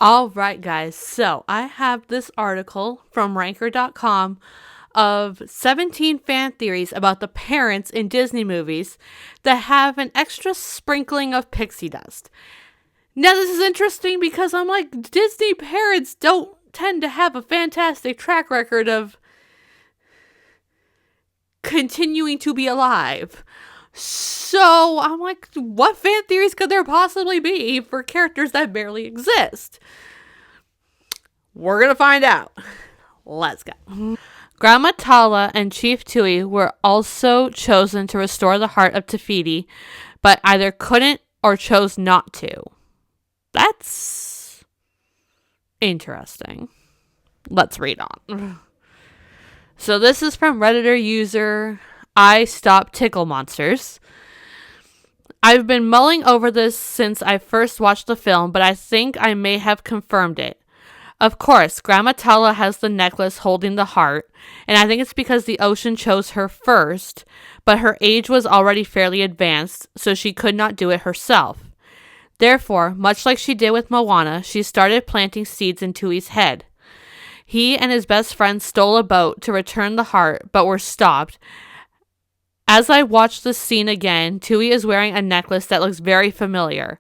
All right, guys. So I have this article from ranker.com of 17 fan theories about the parents in Disney movies that have an extra sprinkling of pixie dust. Now, this is interesting because I'm like, Disney parents don't tend to have a fantastic track record of continuing to be alive. So I'm like, what fan theories could there possibly be for characters that barely exist? We're going to find out. Let's go. Grandma Tala and Chief Tui were also chosen to restore the heart of Te Fiti, but either couldn't or chose not to. That's interesting. Let's read on. So this is from Redditor user I Stop Tickle Monsters. I've been mulling over this since I first watched the film, but I think I may have confirmed it. Of course, Grandma Tala has the necklace holding the heart, and I think it's because the ocean chose her first, but her age was already fairly advanced, so she could not do it herself. Therefore, much like she did with Moana, she started planting seeds in Tui's head. He and his best friend stole a boat to return the heart, but were stopped. As I watch this scene again, Tui is wearing a necklace that looks very familiar.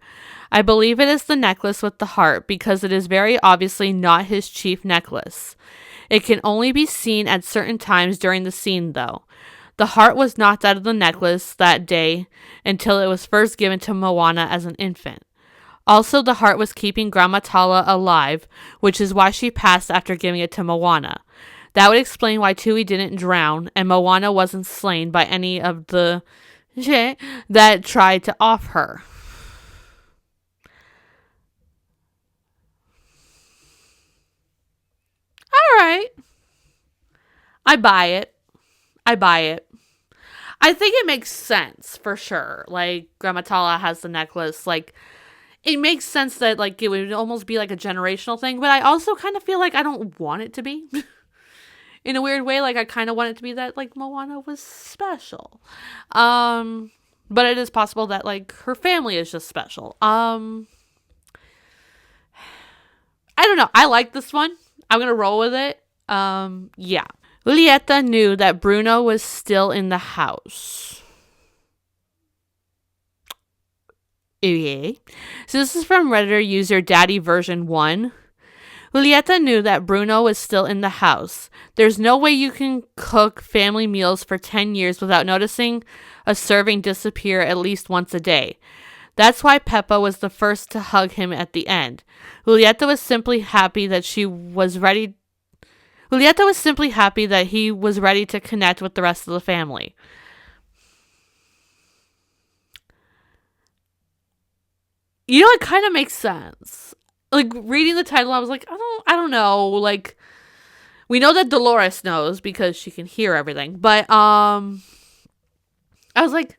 I believe it is the necklace with the heart because it is very obviously not his chief necklace. It can only be seen at certain times during the scene, though. The heart was knocked out of the necklace that day until it was first given to Moana as an infant. Also, the heart was keeping Grandma Tala alive, which is why she passed after giving it to Moana. That would explain why Tui didn't drown and Moana wasn't slain by any of the shit that tried to off her. Alright. I buy it. I think it makes sense for sure. Like, Grandma Tala has the necklace. Like, it makes sense that, like, it would almost be like a generational thing, but I also kind of feel like I don't want it to be. In a weird way, like, I kind of want it to be that, like, Moana was special. But it is possible that, like, her family is just special. I don't know. I like this one. I'm gonna roll with it. Yeah. Julieta knew that Bruno was still in the house. Okay. So this is from Redditor user Daddy version 1. Julieta knew that Bruno was still in the house. There's no way you can cook family meals for 10 years without noticing a serving disappear at least once a day. That's why Peppa was the first to hug him at the end. Julieta was simply happy that he was ready to connect with the rest of the family. You know, it kind of makes sense. Like, reading the title, I was like, I don't know. Like, we know that Dolores knows because she can hear everything. But, I was like,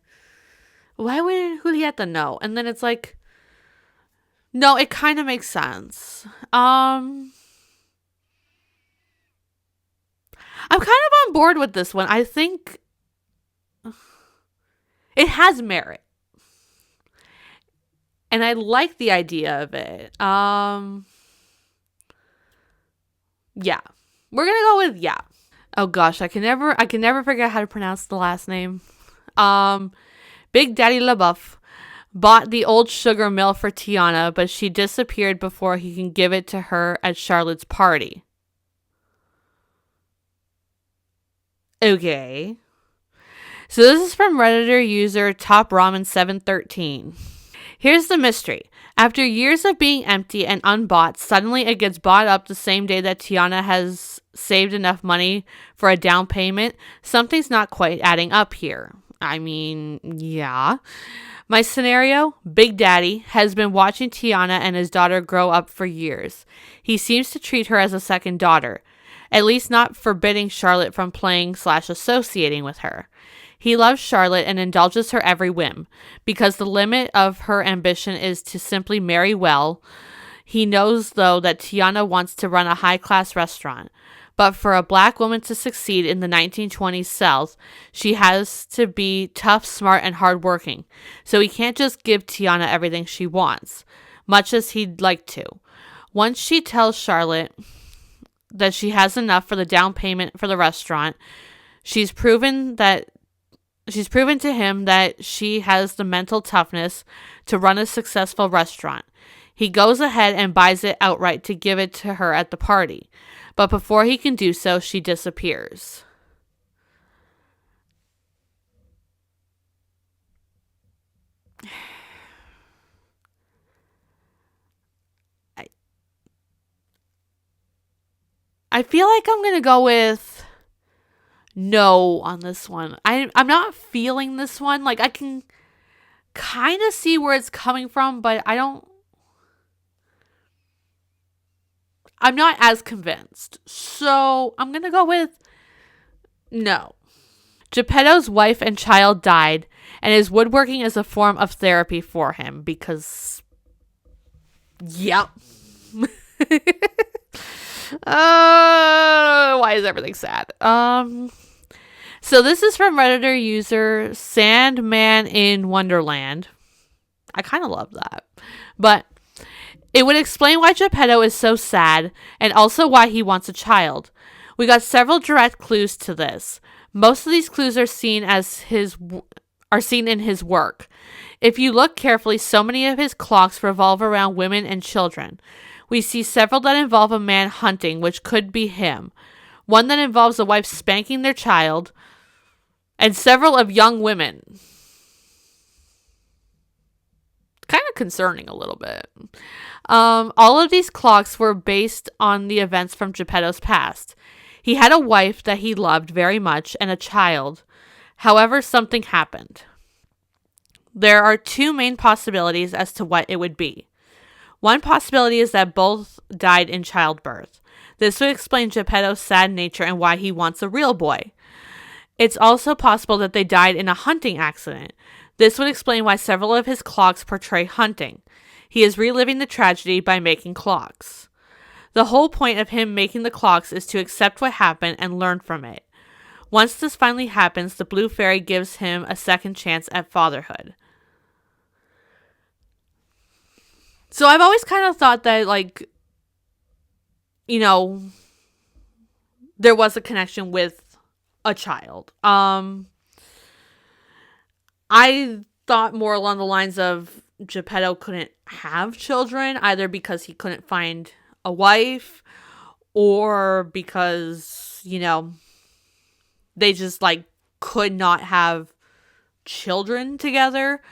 why would Julieta know? And then it's like, no, it kind of makes sense. I'm kind of on board with this one. I think it has merit. And I like the idea of it. Yeah. We're gonna go with yeah. Oh gosh, I can never figure out how to pronounce the last name. Big Daddy LaBeouf bought the old sugar mill for Tiana, but she disappeared before he can give it to her at Charlotte's party. Okay. So this is from Redditor user Top Ramen 713. Here's the mystery. After years of being empty and unbought, suddenly it gets bought up the same day that Tiana has saved enough money for a down payment. Something's not quite adding up here. I mean, yeah. My scenario, Big Daddy, has been watching Tiana and his daughter grow up for years. He seems to treat her as a second daughter, at least not forbidding Charlotte from playing/associating with her. He loves Charlotte and indulges her every whim, because the limit of her ambition is to simply marry well. He knows, though, that Tiana wants to run a high-class restaurant. But for a black woman to succeed in the 1920s South, she has to be tough, smart, and hardworking. So he can't just give Tiana everything she wants, much as he'd like to. Once she tells Charlotte that she has enough for the down payment for the restaurant, she's proven to him that she has the mental toughness to run a successful restaurant. He goes ahead and buys it outright to give it to her at the party. But before he can do so, she disappears. I feel like I'm going to go with no on this one. I'm not feeling this one. Like, I can kind of see where it's coming from, but I'm not as convinced. So I'm going to go with no. Geppetto's wife and child died and is woodworking as a form of therapy for him because, yep. Why is everything sad? So this is from Redditor user Sandman in Wonderland. I kind of love that. But it would explain why Geppetto is so sad and also why he wants a child. We got several direct clues to this. Most of these clues are seen in his work. If you look carefully, so many of his clocks revolve around women and children. We see several that involve a man hunting, which could be him. One that involves a wife spanking their child, and several of young women. Kind of concerning a little bit. All of these clocks were based on the events from Geppetto's past. He had a wife that he loved very much and a child. However, something happened. There are two main possibilities as to what it would be. One possibility is that both died in childbirth. This would explain Geppetto's sad nature and why he wants a real boy. It's also possible that they died in a hunting accident. This would explain why several of his clocks portray hunting. He is reliving the tragedy by making clocks. The whole point of him making the clocks is to accept what happened and learn from it. Once this finally happens, the Blue Fairy gives him a second chance at fatherhood. So I've always kind of thought that, like, you know, there was a connection with a child. I thought more along the lines of Geppetto couldn't have children, either because he couldn't find a wife or because, you know, they just, like, could not have children together.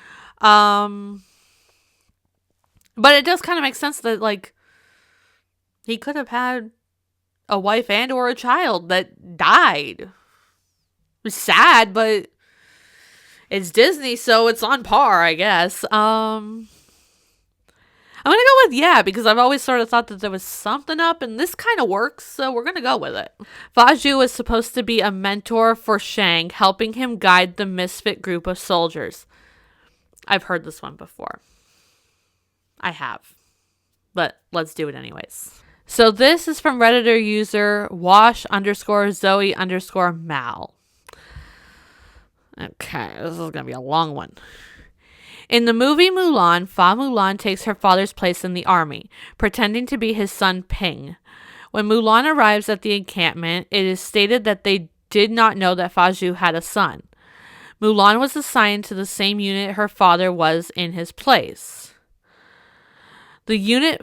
But it does kind of make sense that, like, he could have had a wife and or a child that died. It's sad, but it's Disney, so it's on par, I guess. I'm going to go with yeah, because I've always sort of thought that there was something up, and this kind of works, so we're going to go with it. Faju was supposed to be a mentor for Shang, helping him guide the misfit group of soldiers. I've heard this one before. I have. But let's do it anyways. So this is from Redditor user wash_Zoe_Mal. Okay, this is going to be a long one. In the movie Mulan, Fa Mulan takes her father's place in the army, pretending to be his son Ping. When Mulan arrives at the encampment, it is stated that they did not know that Fa Zhu had a son. Mulan was assigned to the same unit her father was in his place. The unit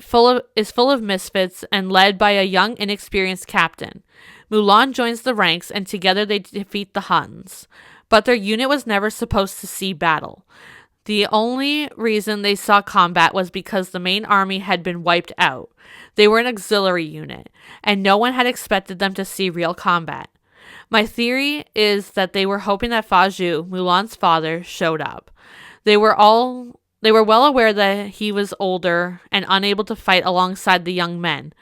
is full of misfits and led by a young, inexperienced captain. Mulan joins the ranks and together they defeat the Huns. But their unit was never supposed to see battle. The only reason they saw combat was because the main army had been wiped out. They were an auxiliary unit, and no one had expected them to see real combat. My theory is that they were hoping that Fa Zhu, Mulan's father, showed up. They were well aware that he was older and unable to fight alongside the young men.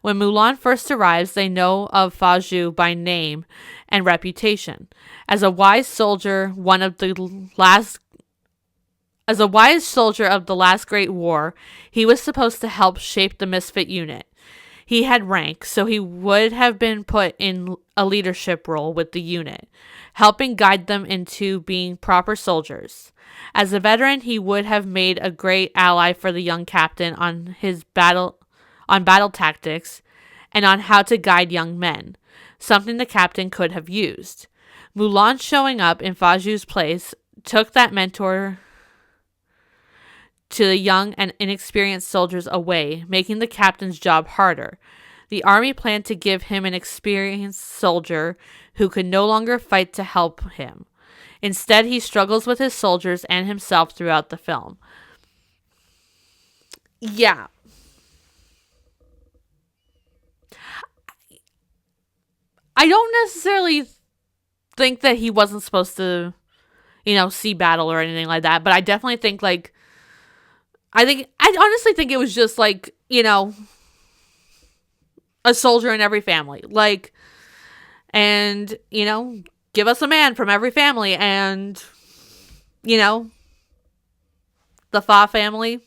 When Mulan first arrives, they know of Fa Zhu by name and reputation. As a wise soldier of the last Great War, he was supposed to help shape the misfit unit. He had rank, so he would have been put in a leadership role with the unit, helping guide them into being proper soldiers. As a veteran, he would have made a great ally for the young captain on on battle tactics, and on how to guide young men, something the captain could have used. Mulan showing up in Faju's place took that mentor to the young and inexperienced soldiers away, making the captain's job harder. The army planned to give him an experienced soldier who could no longer fight to help him. Instead, he struggles with his soldiers and himself throughout the film. Yeah. I don't necessarily think that he wasn't supposed to, see battle or anything like that, but I definitely think, I honestly think it was just, a soldier in every family. And, give us a man from every family. And, the Fa family,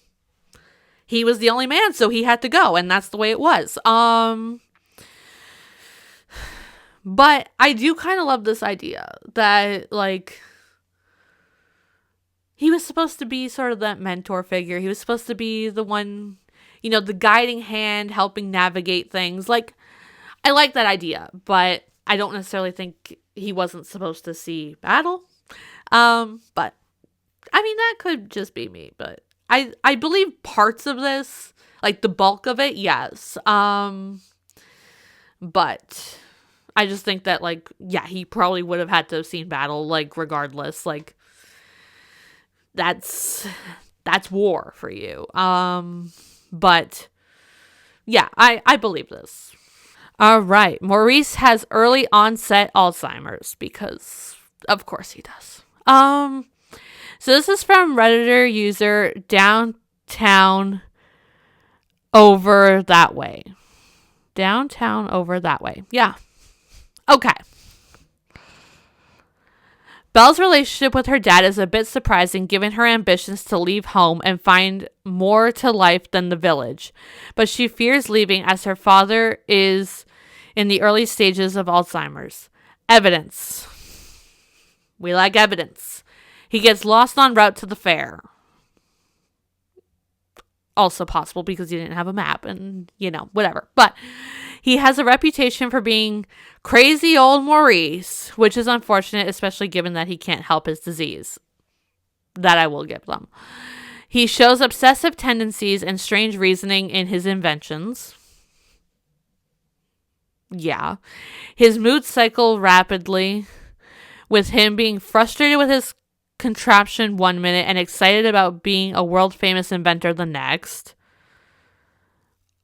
he was the only man, so he had to go. And that's the way it was. But I do kind of love this idea that, he was supposed to be sort of that mentor figure. He was supposed to be the one, the guiding hand, helping navigate things. I like that idea, but I don't necessarily think he wasn't supposed to see battle. But I mean, that could just be me, but I believe parts of this, the bulk of it, yes. But I just think that, he probably would have had to have seen battle, regardless. That's war for you. But yeah, I believe this. All right. Maurice has early onset Alzheimer's because of course he does. So this is from Redditor user Downtown Over That Way. Downtown Over That Way. Yeah. Okay. Belle's relationship with her dad is a bit surprising given her ambitions to leave home and find more to life than the village, but she fears leaving as her father is in the early stages of Alzheimer's. Evidence. We like evidence. He gets lost en route to the fair. Also possible because he didn't have a map and, whatever. But he has a reputation for being crazy old Maurice, which is unfortunate, especially given that he can't help his disease. That I will give them. He shows obsessive tendencies and strange reasoning in his inventions. Yeah. His mood cycle rapidly, with him being frustrated with his contraption 1 minute and excited about being a world-famous inventor the next.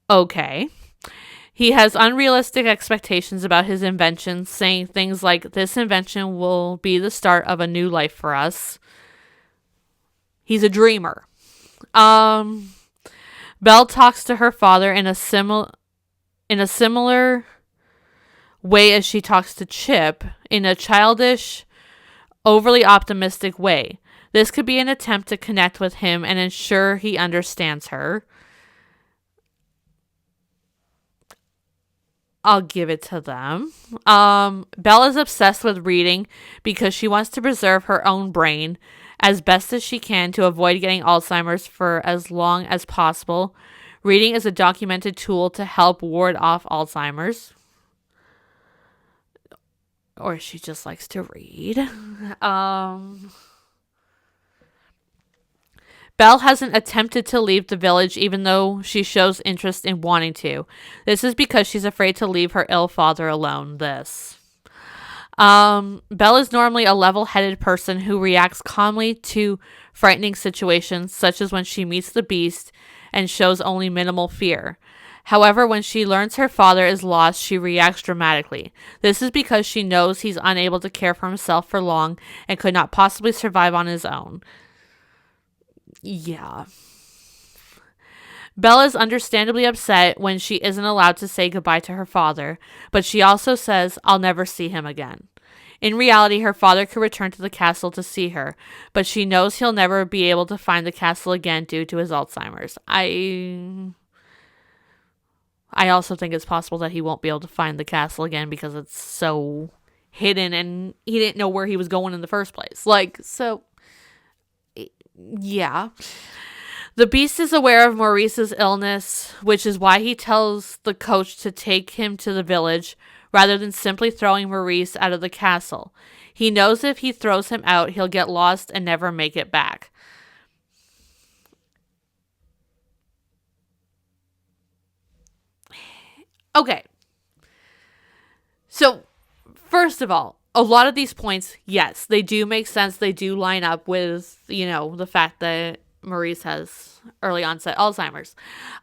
Okay. He has unrealistic expectations about his inventions, saying things like, this invention will be the start of a new life for us. He's a dreamer. Belle talks to her father in a similar way as she talks to Chip, in a childish, overly optimistic way. This could be an attempt to connect with him and ensure he understands her. I'll give it to them. Belle is obsessed with reading because she wants to preserve her own brain as best as she can to avoid getting Alzheimer's for as long as possible. Reading is a documented tool to help ward off Alzheimer's. Or she just likes to read. Belle hasn't attempted to leave the village even though she shows interest in wanting to. This is because she's afraid to leave her ill father alone. Belle is normally a level-headed person who reacts calmly to frightening situations, such as when she meets the beast and shows only minimal fear. However, when she learns her father is lost, she reacts dramatically. This is because she knows he's unable to care for himself for long and could not possibly survive on his own. Yeah. Belle is understandably upset when she isn't allowed to say goodbye to her father, but she also says, I'll never see him again. In reality, her father could return to the castle to see her, but she knows he'll never be able to find the castle again due to his Alzheimer's. I also think it's possible that he won't be able to find the castle again because it's so hidden and he didn't know where he was going in the first place. Yeah. The Beast is aware of Maurice's illness, which is why he tells the coach to take him to the village rather than simply throwing Maurice out of the castle. He knows if he throws him out, he'll get lost and never make it back. Okay. So, first of all, a lot of these points, yes, they do make sense. They do line up with, the fact that Maurice has early onset Alzheimer's.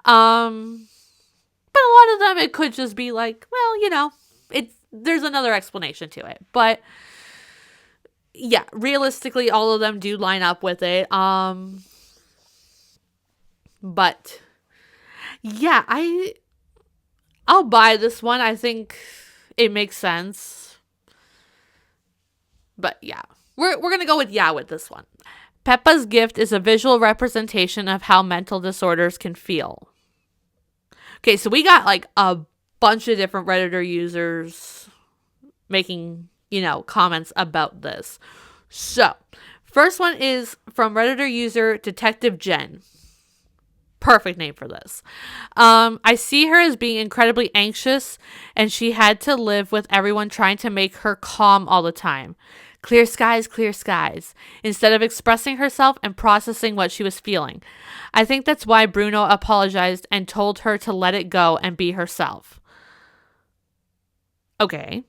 But a lot of them, it could just be like, well, there's another explanation to it. But yeah, realistically, all of them do line up with it. But yeah, I'll buy this one. I think it makes sense. But yeah, we're going to go with this one. Peppa's gift is a visual representation of how mental disorders can feel. Okay, so we got like a bunch of different Redditor users making, comments about this. So, first one is from Redditor user Detective Jen. Perfect name for this. I see her as being incredibly anxious, and she had to live with everyone trying to make her calm all the time. Clear skies, instead of expressing herself and processing what she was feeling. I think that's why Bruno apologized and told her to let it go and be herself. Okay.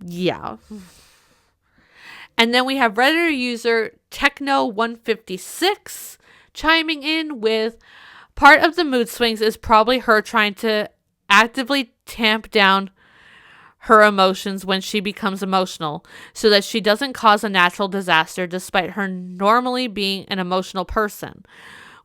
Yeah. And then we have Redditor user Techno156 chiming in with, part of the mood swings is probably her trying to actively tamp down her emotions when she becomes emotional so that she doesn't cause a natural disaster despite her normally being an emotional person.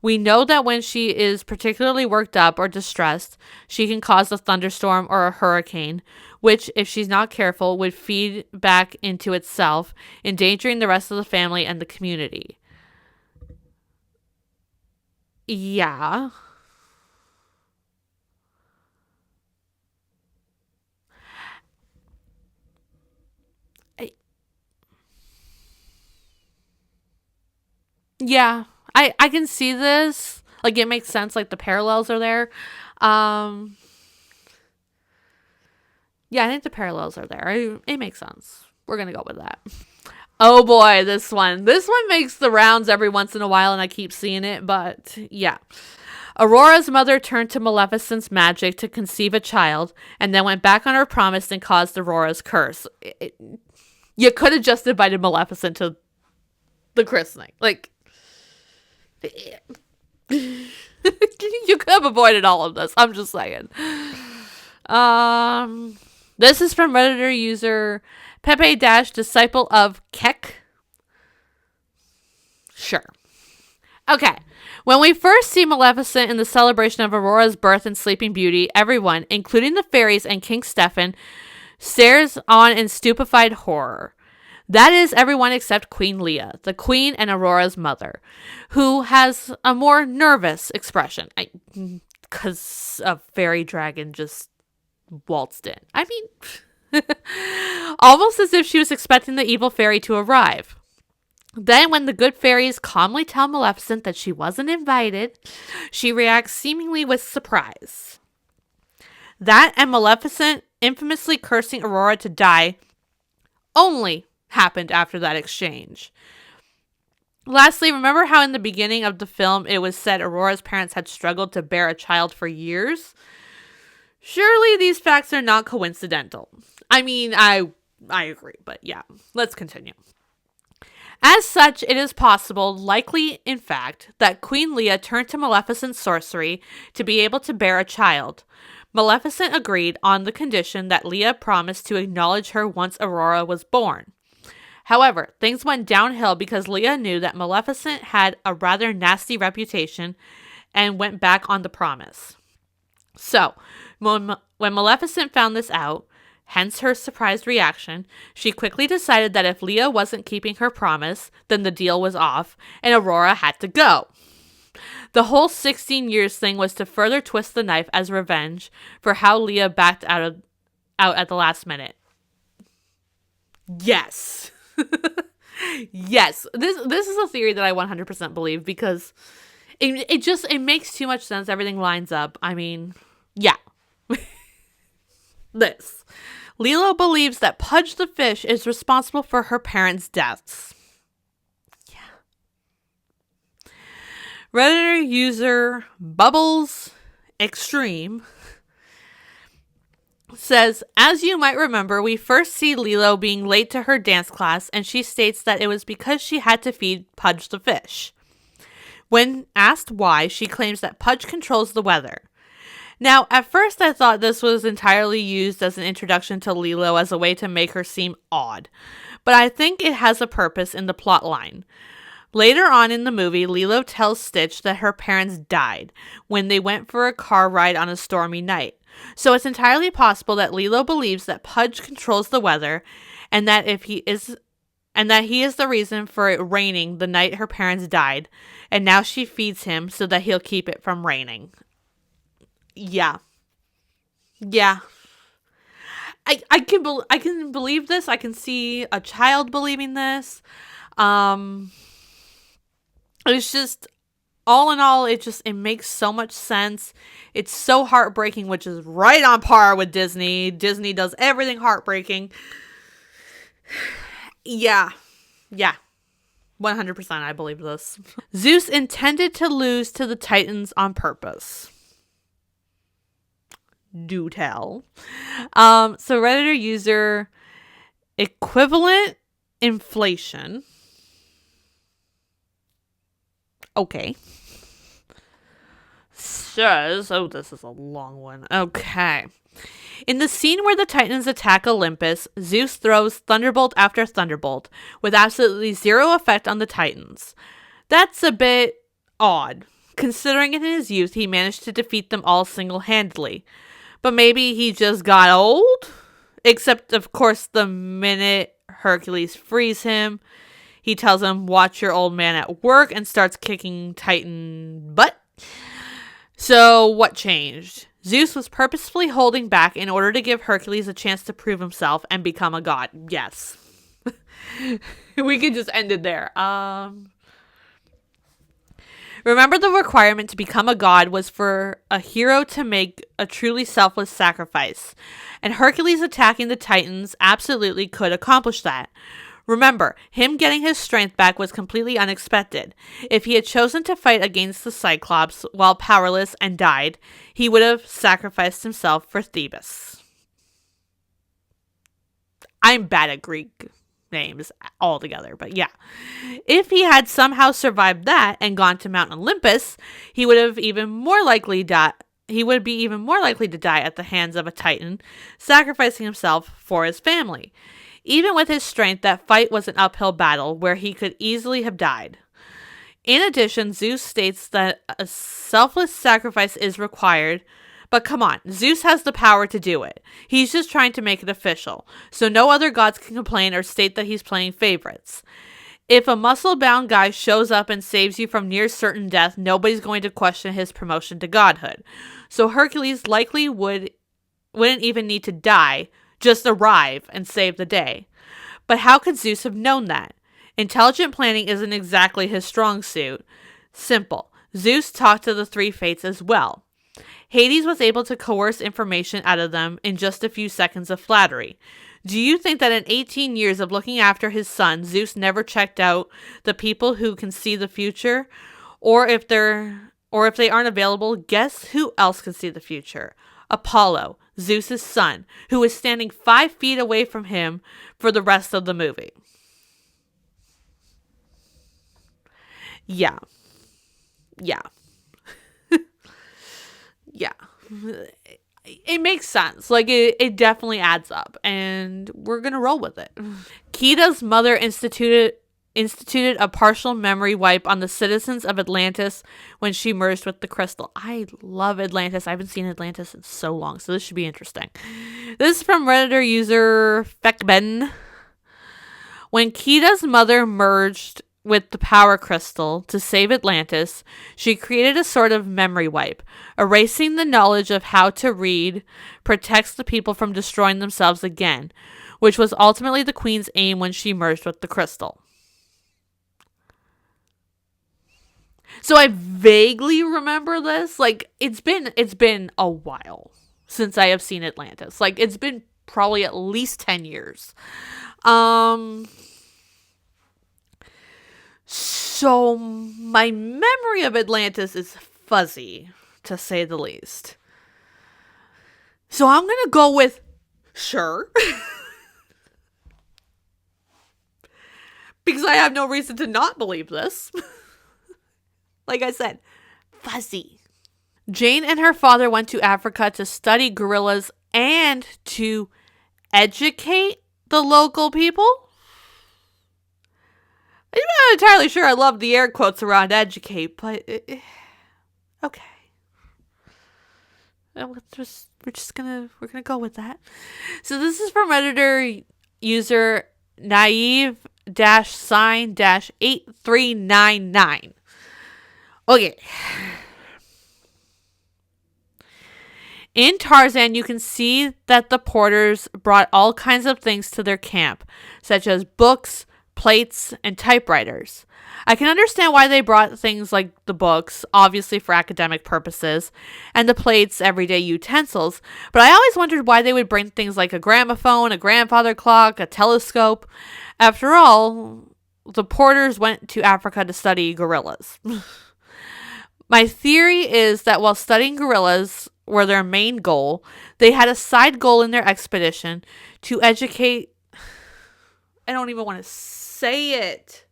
We know that when she is particularly worked up or distressed, she can cause a thunderstorm or a hurricane, which, if she's not careful, would feed back into itself, endangering the rest of the family and the community. Yeah. Yeah. I can see this. Like, it makes sense. Like, the parallels are there. Yeah, I think the parallels are there. It makes sense. We're going to go with that. Oh boy, this one. This one makes the rounds every once in a while, and I keep seeing it, but yeah. Aurora's mother turned to Maleficent's magic to conceive a child, and then went back on her promise and caused Aurora's curse. You could have just invited Maleficent to the christening. Like, you could have avoided all of this. I'm just saying. This is from Redditor user Pepe Disciple of Keck. Sure. Okay. When we first see Maleficent in the celebration of Aurora's birth and Sleeping Beauty, everyone, including the fairies and King Stefan, stares on in stupefied horror. That is everyone except Queen Leah, the queen and Aurora's mother, who has a more nervous expression. Because a fairy dragon just waltzed in. I mean, almost as if she was expecting the evil fairy to arrive. Then, when the good fairies calmly tell Maleficent that she wasn't invited, she reacts seemingly with surprise. That and Maleficent infamously cursing Aurora to die only happened after that exchange. Lastly, remember how in the beginning of the film it was said Aurora's parents had struggled to bear a child for years? Surely these facts are not coincidental. I mean, I agree, but yeah, let's continue. As such, it is possible, likely in fact, that Queen Leah turned to Maleficent's sorcery to be able to bear a child. Maleficent agreed on the condition that Leah promised to acknowledge her once Aurora was born. However, things went downhill because Leah knew that Maleficent had a rather nasty reputation and went back on the promise. So, when Maleficent found this out, hence her surprised reaction, she quickly decided that if Leah wasn't keeping her promise, then the deal was off, and Aurora had to go. The whole 16 years thing was to further twist the knife as revenge for how Leah backed out at the last minute. Yes. Yes. This is a theory that I 100% believe because It makes too much sense. Everything lines up. I mean, yeah. This. Lilo believes that Pudge the fish is responsible for her parents' deaths. Yeah. Redditor user Bubbles Extreme says, as you might remember, we first see Lilo being late to her dance class, and she states that it was because she had to feed Pudge the fish. When asked why, she claims that Pudge controls the weather. Now, at first I thought this was entirely used as an introduction to Lilo as a way to make her seem odd, but I think it has a purpose in the plot line. Later on in the movie, Lilo tells Stitch that her parents died when they went for a car ride on a stormy night. So it's entirely possible that Lilo believes that Pudge controls the weather and that he is the reason for it raining the night her parents died, and now she feeds him so that he'll keep it from raining. Yeah. Yeah. I can believe this. I can see a child believing this. It's just, all in all, it makes so much sense. It's so heartbreaking, which is right on par with Disney. Disney does everything heartbreaking. Yeah. 100% I believe this. Zeus intended to lose to the Titans on purpose. Do tell. So Redditor user equivalent inflation. Okay. Says, oh, this is a long one. Okay. In the scene where the Titans attack Olympus, Zeus throws thunderbolt after thunderbolt, with absolutely zero effect on the Titans. That's a bit odd, considering in his youth he managed to defeat them all single-handedly. But maybe he just got old? Except, of course, the minute Hercules frees him, he tells him, watch your old man at work, and starts kicking Titan butt. So, what changed? Zeus was purposefully holding back in order to give Hercules a chance to prove himself and become a god. Yes. We could just end it there. Remember, the requirement to become a god was for a hero to make a truly selfless sacrifice, and Hercules attacking the Titans absolutely could accomplish that. Remember, him getting his strength back was completely unexpected. If he had chosen to fight against the Cyclops while powerless and died, he would have sacrificed himself for Thebes. I'm bad at Greek names altogether, but yeah. If he had somehow survived that and gone to Mount Olympus, he would be even more likely to die at the hands of a Titan, sacrificing himself for his family. Even with his strength, that fight was an uphill battle where he could easily have died. In addition, Zeus states that a selfless sacrifice is required, but come on, Zeus has the power to do it. He's just trying to make it official, so no other gods can complain or state that he's playing favorites. If a muscle-bound guy shows up and saves you from near certain death, nobody's going to question his promotion to godhood. So Hercules likely wouldn't even need to die, just arrive and save the day. But how could Zeus have known that? Intelligent planning isn't exactly his strong suit. Simple. Zeus talked to the three fates as well. Hades was able to coerce information out of them in just a few seconds of flattery. Do you think that in 18 years of looking after his son, Zeus never checked out the people who can see the future? Or if they aren't available, guess who else can see the future? Apollo, Zeus's son, who is standing 5 feet away from him for the rest of the movie. Yeah. Yeah. It makes sense. Like, it definitely adds up, and we're gonna roll with it. Kida's mother instituted a partial memory wipe on the citizens of Atlantis when she merged with the crystal. I love Atlantis. I haven't seen Atlantis in so long, so this should be interesting. This is from Redditor user Feckben. When Kida's mother merged with the power crystal to save Atlantis, she created a sort of memory wipe. Erasing the knowledge of how to read protects the people from destroying themselves again, which was ultimately the queen's aim when she merged with the crystal. So I vaguely remember this. Like, it's been a while since I have seen Atlantis. Like, it's been probably at least 10 years. So my memory of Atlantis is fuzzy, to say the least. So I'm going to go with sure. Because I have no reason to not believe this. Like I said, fuzzy. Jane and her father went to Africa to study gorillas and to educate the local people. I'm not entirely sure I love the air quotes around educate, but okay. We're gonna go with that. So this is from Reddit user naive-sign-8399. Okay. In Tarzan, you can see that the porters brought all kinds of things to their camp, such as books, plates, and typewriters. I can understand why they brought things like the books, obviously for academic purposes, and the plates, everyday utensils, but I always wondered why they would bring things like a gramophone, a grandfather clock, a telescope. After all, the porters went to Africa to study gorillas. My theory is that while studying gorillas were their main goal, they had a side goal in their expedition to educate. I don't even want to say it.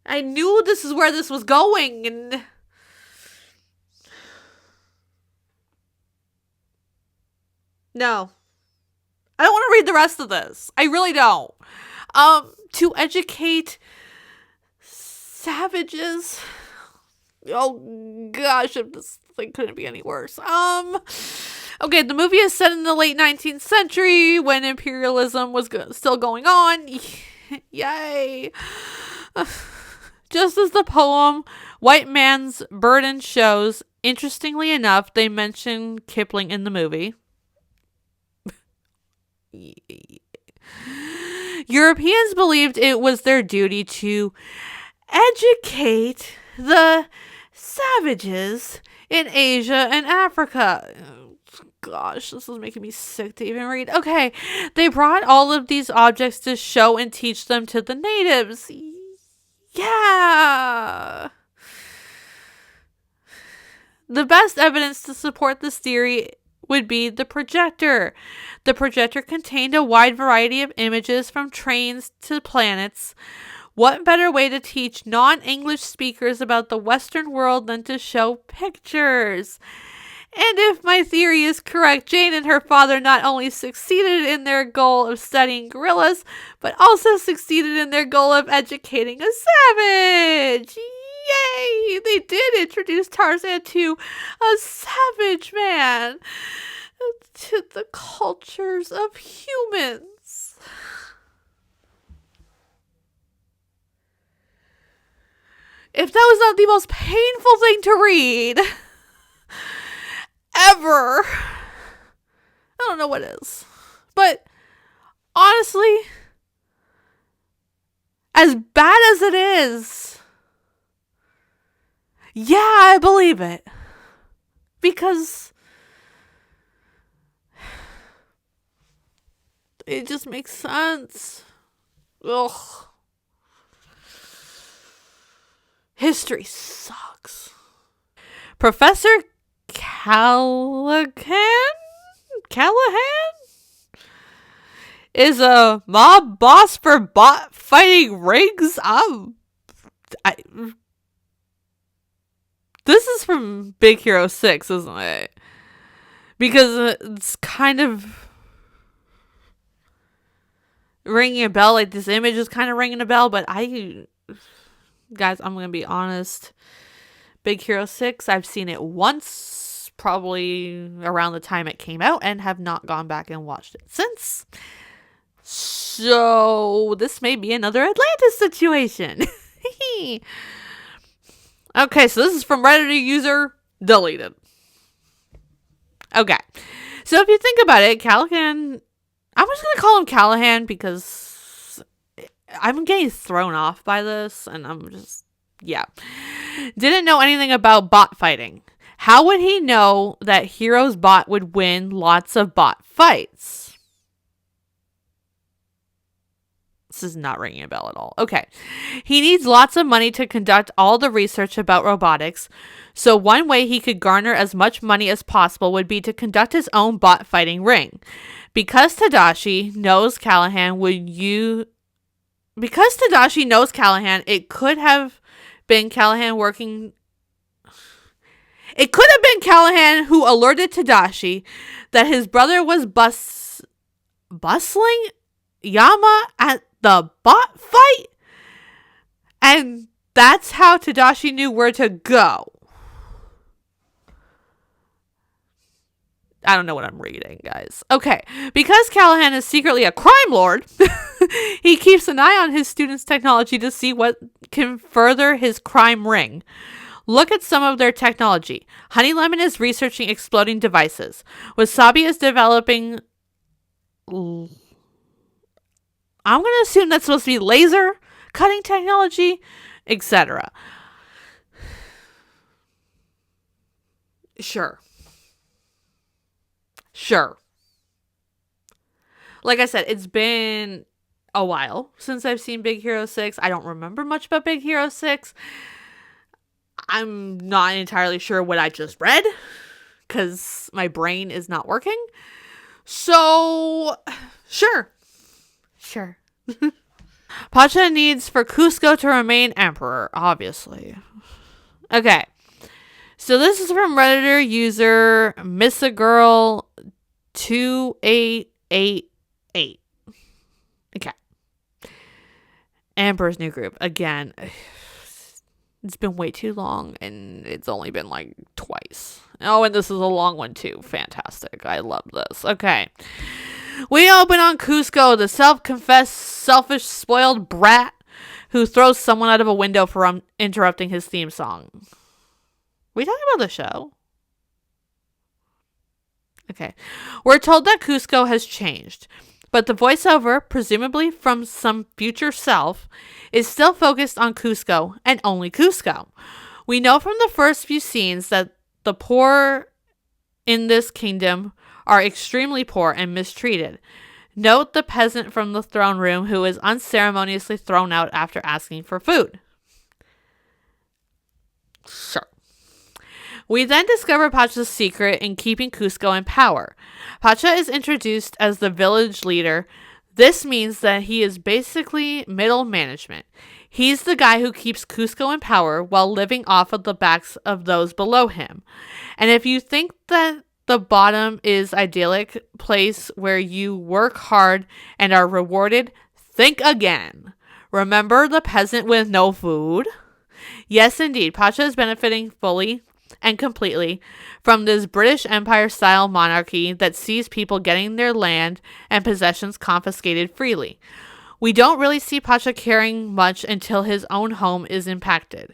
I knew this is where this was going, and no. I don't want to read the rest of this. I really don't. To educate savages. Oh gosh, if this thing couldn't be any worse. Okay, the movie is set in the late 19th century when imperialism was still going on. Yay. Just as the poem White Man's Burden shows, interestingly enough, they mention Kipling in the movie. Europeans believed it was their duty to educate the savages in Asia and Africa. Gosh, this is making me sick to even read. Okay, they brought all of these objects to show and teach them to the natives. Yeah. The best evidence to support this theory would be the projector. The projector contained a wide variety of images from trains to planets. What better way to teach non-English speakers about the Western world than to show pictures? And if my theory is correct, Jane and her father not only succeeded in their goal of studying gorillas, but also succeeded in their goal of educating a savage. Yay! They did introduce Tarzan to a savage man, to the cultures of humans. If that was not the most painful thing to read ever, I don't know what is. But honestly, as bad as it is, yeah, I believe it. Because it just makes sense. Ugh. History sucks. Professor Callahan is a mob boss for bot fighting rings. This is from Big Hero 6, isn't it? Because it's kind of ringing a bell. Like, this image is kind of ringing a bell, but guys, I'm going to be honest. Big Hero 6, I've seen it once, probably around the time it came out, and have not gone back and watched it since. So, this may be another Atlantis situation. Okay, so this is from Reddit user deleted. Okay, so if you think about it, Callahan, I'm just going to call him Callahan because I'm getting thrown off by this, and I'm just Yeah. Didn't know anything about bot fighting. How would he know that Hero's bot would win lots of bot fights? This is not ringing a bell at all. Okay. He needs lots of money to conduct all the research about robotics. So one way he could garner as much money as possible would be to conduct his own bot fighting ring. Because Tadashi knows Callahan, it could have been Callahan working. It could have been Callahan who alerted Tadashi that his brother was bustling Yama at the bot fight, and that's how Tadashi knew where to go. I don't know what I'm reading, guys. Okay, because Callahan is secretly a crime lord, he keeps an eye on his students' technology to see what can further his crime ring. Look at some of their technology. Honey Lemon is researching exploding devices. Wasabi is developing... I'm going to assume that's supposed to be laser cutting technology, etc. Sure. Like I said, it's been a while since I've seen Big Hero 6. I don't remember much about Big Hero 6. I'm not entirely sure what I just read because my brain is not working. So, sure. Pacha needs for Cusco to remain emperor, obviously. Okay. So this is from Redditor user Missagirl2888. Okay. Emperor's new group. Again, it's been way too long, and it's only been like twice. Oh, and this is a long one too. Fantastic. I love this. Okay. We open on Cusco, the self-confessed, selfish, spoiled brat who throws someone out of a window for interrupting his theme song. We talking about the show? Okay. We're told that Cusco has changed, but the voiceover, presumably from some future self, is still focused on Cusco and only Cusco. We know from the first few scenes that the poor in this kingdom are extremely poor and mistreated. Note the peasant from the throne room who is unceremoniously thrown out after asking for food. Sure. We then discover Pacha's secret in keeping Cusco in power. Pacha is introduced as the village leader. This means that he is basically middle management. He's the guy who keeps Cusco in power while living off of the backs of those below him. And if you think that the bottom is idyllic place where you work hard and are rewarded, think again. Remember the peasant with no food? Yes, indeed, Pacha is benefiting fully and completely from this British Empire-style monarchy that sees people getting their land and possessions confiscated freely. We don't really see Pacha caring much until his own home is impacted.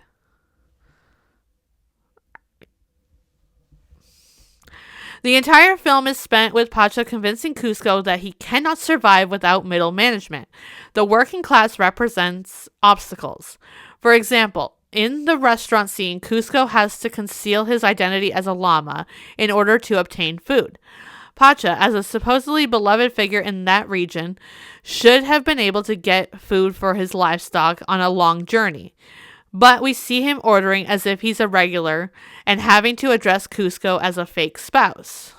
The entire film is spent with Pacha convincing Cusco that he cannot survive without middle management. The working class represents obstacles. For example, in the restaurant scene, Cusco has to conceal his identity as a llama in order to obtain food. Pacha, as a supposedly beloved figure in that region, should have been able to get food for his livestock on a long journey. But we see him ordering as if he's a regular and having to address Cusco as a fake spouse.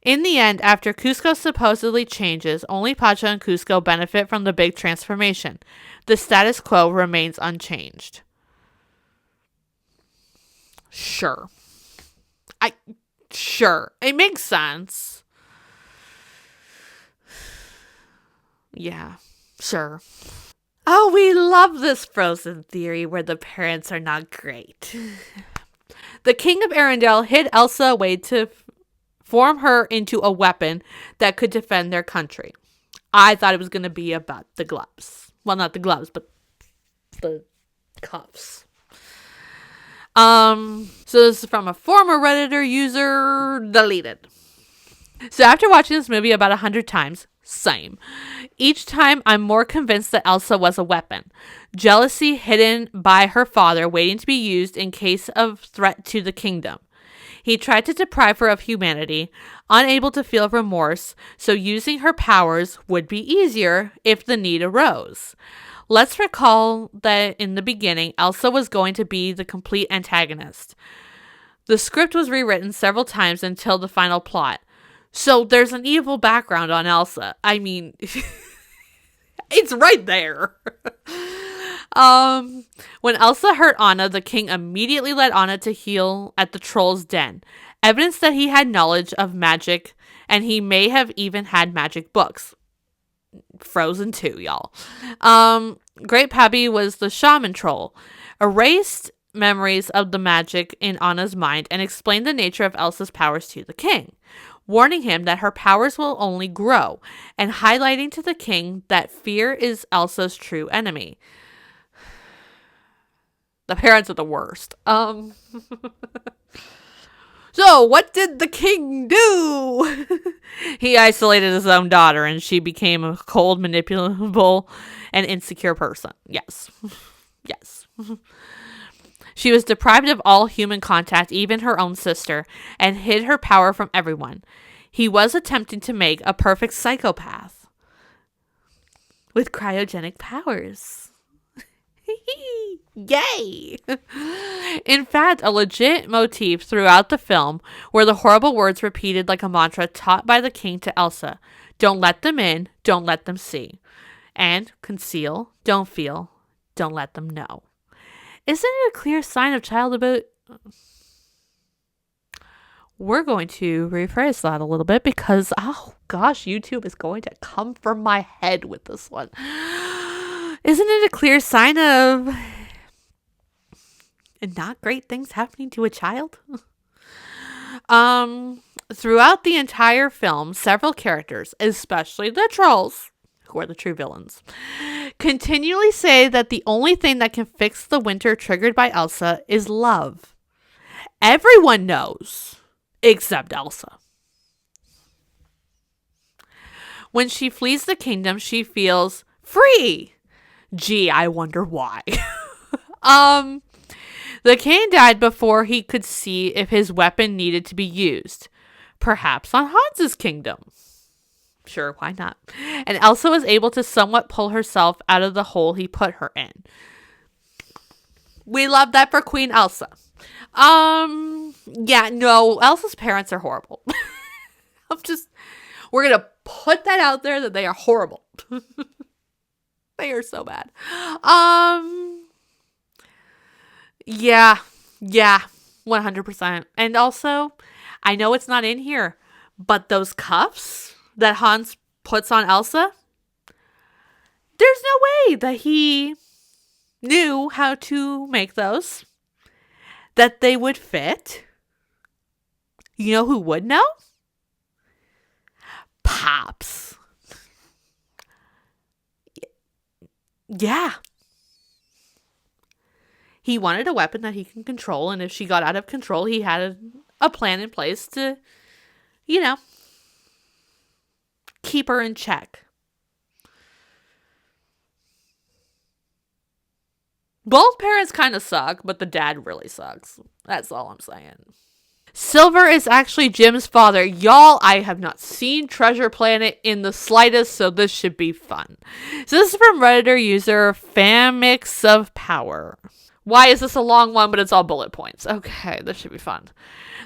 In the end, after Cusco supposedly changes, only Pacha and Cusco benefit from the big transformation. The status quo remains unchanged. Sure. Sure. It makes sense. Yeah, sure. Oh, we love this Frozen theory where the parents are not great. The King of Arendelle hid Elsa away to form her into a weapon that could defend their country. I thought it was going to be about the gloves. Well, not the gloves, but the cuffs. So this is from a former Redditor user, deleted. So after watching this movie about 100 times, same. Each time, I'm more convinced that Elsa was a weapon. Jealousy hidden by her father, waiting to be used in case of threat to the kingdom. He tried to deprive her of humanity, unable to feel remorse, so using her powers would be easier if the need arose. Let's recall that in the beginning, Elsa was going to be the complete antagonist. The script was rewritten several times until the final plot. So there's an evil background on Elsa. I mean, it's right there. When Elsa hurt Anna, the king immediately led Anna to heal at the troll's den. Evidence that he had knowledge of magic, and he may have even had magic books. Frozen 2, y'all. Great Pappy was the shaman troll. Erased memories of the magic in Anna's mind and explained the nature of Elsa's powers to the king, warning him that her powers will only grow, and highlighting to the king that fear is Elsa's true enemy. The parents are the worst. So, what did the king do? He isolated his own daughter, and she became a cold, manipulable, and insecure person. Yes. Yes. She was deprived of all human contact, even her own sister, and hid her power from everyone. He was attempting to make a perfect psychopath with cryogenic powers. Yay! In fact, a legit motif throughout the film were the horrible words repeated like a mantra taught by the king to Elsa. Don't let them in, don't let them see. And conceal, don't feel, don't let them know. Isn't it a clear sign of child abuse? We're going to rephrase that a little bit because, oh gosh, YouTube is going to come from my head with this one. Isn't it a clear sign of not great things happening to a child? Throughout the entire film, several characters, especially the trolls, who are the true villains, continually say that the only thing that can fix the winter triggered by Elsa is love. Everyone knows, except Elsa. When she flees the kingdom, she feels free. Gee, I wonder why. The king died before he could see if his weapon needed to be used. Perhaps on Hans's kingdom. Sure, why not? And Elsa was able to somewhat pull herself out of the hole he put her in. We love that for Queen Elsa. Yeah, no, Elsa's parents are horrible. We're gonna put that out there that they are horrible. They are so bad. Yeah, 100%. And also, I know it's not in here, but those cuffs that Hans puts on Elsa, there's no way that he knew how to make those, that they would fit. You know who would know? Pops. Yeah. He wanted a weapon that he can control, and if she got out of control, he had a plan in place to, keep her in check. Both parents kind of suck, but the dad really sucks. That's all I'm saying. Silver is actually Jim's father. Y'all, I have not seen Treasure Planet in the slightest, so this should be fun. So this is from Redditor user Famix of Power. Why is this a long one, but it's all bullet points? Okay, this should be fun.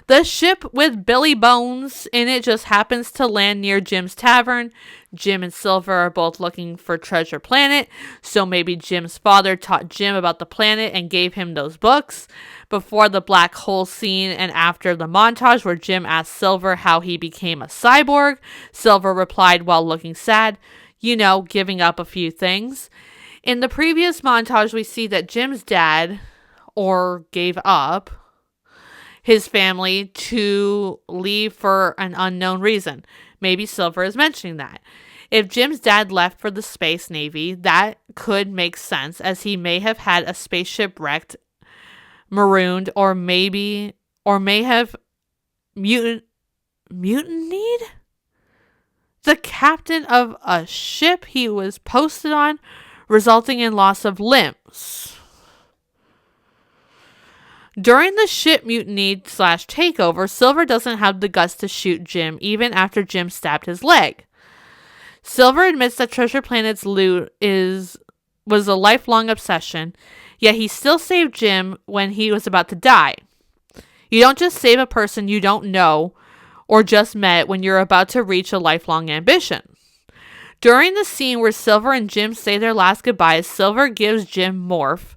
The ship with Billy Bones in it just happens to land near Jim's tavern. Jim and Silver are both looking for Treasure Planet, so maybe Jim's father taught Jim about the planet and gave him those books. Before the black hole scene and after the montage where Jim asked Silver how he became a cyborg, Silver replied while looking sad, giving up a few things. In the previous montage, we see that Jim's dad, gave up his family to leave for an unknown reason. Maybe Silver is mentioning that. If Jim's dad left for the Space Navy, that could make sense, as he may have had a spaceship wrecked, marooned, or may have mutinied? the captain of a ship he was posted on, resulting in loss of limbs. During the ship mutiny / takeover, Silver doesn't have the guts to shoot Jim even after Jim stabbed his leg. Silver admits that Treasure Planet's loot was a lifelong obsession, yet he still saved Jim when he was about to die. You don't just save a person you don't know or just met when you're about to reach a lifelong ambition. During the scene where Silver and Jim say their last goodbyes, Silver gives Jim Morph,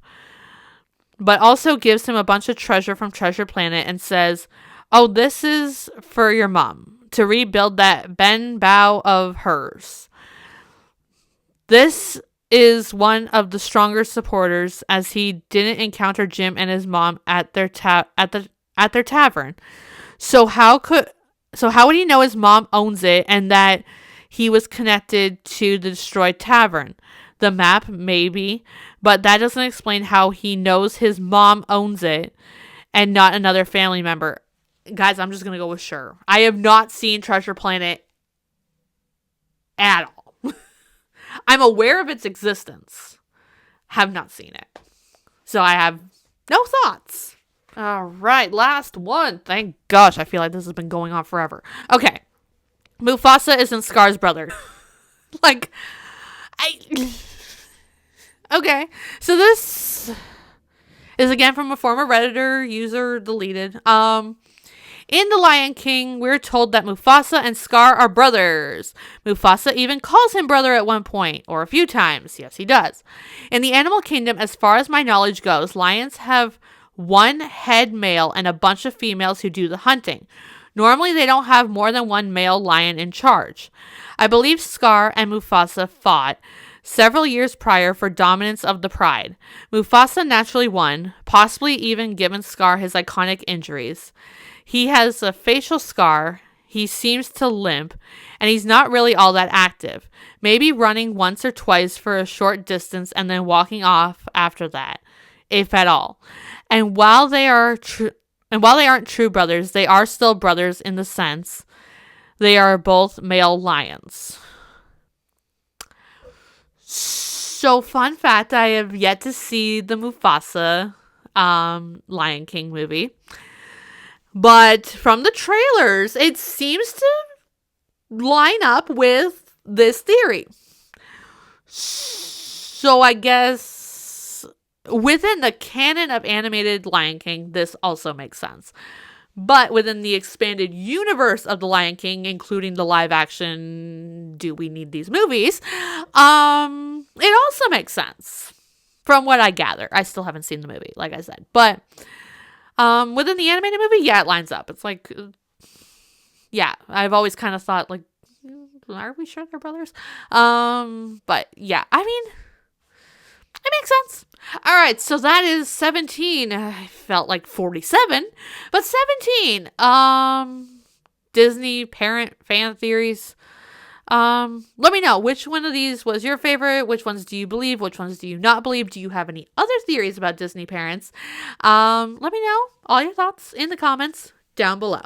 but also gives him a bunch of treasure from Treasure Planet and says, "Oh, this is for your mom, to rebuild that Ben Bow of hers." This is one of the stronger supporters, as he didn't encounter Jim and his mom at their tavern. So how would he know his mom owns it and that he was connected to the destroyed tavern? The map, maybe, but that doesn't explain how he knows his mom owns it and not another family member. Guys, I'm just going to go with sure. I have not seen Treasure Planet at all. I'm aware of its existence. Have not seen it. So I have no thoughts. All right, last one. Thank gosh, I feel like this has been going on forever. Okay. Mufasa isn't Scar's brother. Okay, so this is again from a former Redditor user, deleted. In The Lion King, we're told that Mufasa and Scar are brothers. Mufasa even calls him brother at one point, or a few times. Yes, he does. In the animal kingdom, as far as my knowledge goes, lions have one head male and a bunch of females who do the hunting. Normally, they don't have more than one male lion in charge. I believe Scar and Mufasa fought several years prior for dominance of the pride. Mufasa naturally won, possibly even given Scar his iconic injuries. He has a facial scar, he seems to limp, and he's not really all that active. Maybe running once or twice for a short distance and then walking off after that, if at all. And while they aren't true brothers, they are still brothers in the sense they are both male lions. So, fun fact, I have yet to see the Mufasa Lion King movie. But from the trailers, it seems to line up with this theory. So I guess within the canon of animated Lion King, this also makes sense. But within the expanded universe of The Lion King, including the live action, do we need these movies? It also makes sense from what I gather. I still haven't seen the movie, like I said. But within the animated movie, yeah, it lines up. It's like, yeah, I've always kind of thought, like, are we sure they're brothers? But yeah, I mean, it makes sense. All right, so that is 17. I felt like 47, but 17. Disney parent fan theories. Let me know which one of these was your favorite. Which ones do you believe? Which ones do you not believe? Do you have any other theories about Disney parents? Let me know all your thoughts in the comments down below.